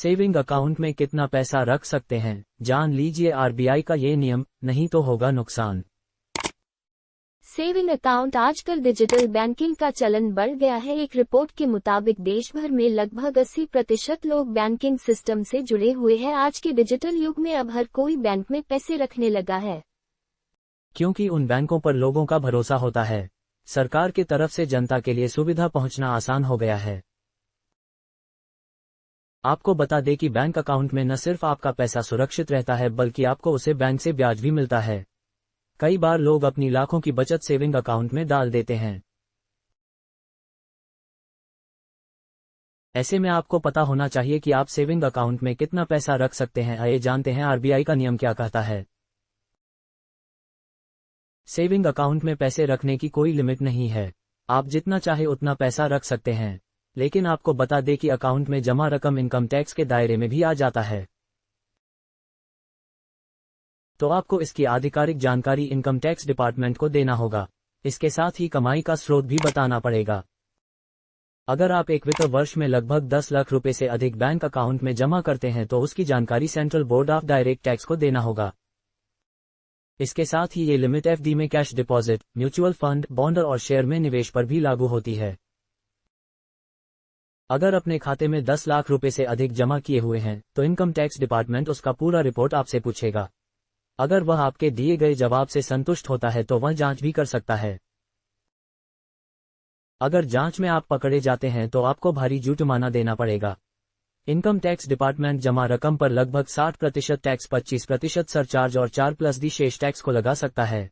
Saving account में कितना पैसा रख सकते हैं, जान लीजिए आरबीआई का ये नियम, नहीं तो होगा नुकसान। सेविंग अकाउंट आजकल डिजिटल बैंकिंग का चलन बढ़ गया है। एक रिपोर्ट के मुताबिक देश भर में लगभग 80% लोग बैंकिंग सिस्टम से जुड़े हुए हैं। आज के डिजिटल युग में अब हर कोई बैंक में पैसे रखने लगा है, क्योंकि उन बैंकों पर लोगों का भरोसा होता है। सरकार की तरफ से जनता के लिए सुविधा पहुंचना आसान हो गया है। आपको बता दें कि बैंक अकाउंट में न सिर्फ आपका पैसा सुरक्षित रहता है, बल्कि आपको उसे बैंक से ब्याज भी मिलता है। कई बार लोग अपनी लाखों की बचत सेविंग अकाउंट में डाल देते हैं। ऐसे में आपको पता होना चाहिए कि आप सेविंग अकाउंट में कितना पैसा रख सकते हैं। आइए जानते हैं आरबीआई का नियम क्या कहता है। सेविंग अकाउंट में पैसे रखने की कोई लिमिट नहीं है। आप जितना चाहे उतना पैसा रख सकते हैं, लेकिन आपको बता दें कि अकाउंट में जमा रकम इनकम टैक्स के दायरे में भी आ जाता है। तो आपको इसकी आधिकारिक जानकारी इनकम टैक्स डिपार्टमेंट को देना होगा। इसके साथ ही कमाई का स्रोत भी बताना पड़ेगा। अगर आप एक वित्त वर्ष में लगभग 10 लाख रुपए से अधिक बैंक अकाउंट में जमा करते हैं तो उसकी जानकारी central board of direct tax को देना होगा। इसके साथ ही ये लिमिट एफडी में cash deposit, mutual fund, bond और शेयर में निवेश पर भी लागू होती है। अगर अपने खाते में 10 लाख रुपए से अधिक जमा किए हुए हैं तो इनकम टैक्स डिपार्टमेंट उसका पूरा रिपोर्ट आपसे पूछेगा। अगर वह आपके दिए गए जवाब से संतुष्ट होता है तो वह जांच भी कर सकता है। अगर जांच में आप पकड़े जाते हैं तो आपको भारी जुर्माना देना पड़ेगा। इनकम टैक्स डिपार्टमेंट जमा रकम पर लगभग 60% टैक्स, 25% सरचार्ज और 4+D शेष टैक्स को लगा सकता है।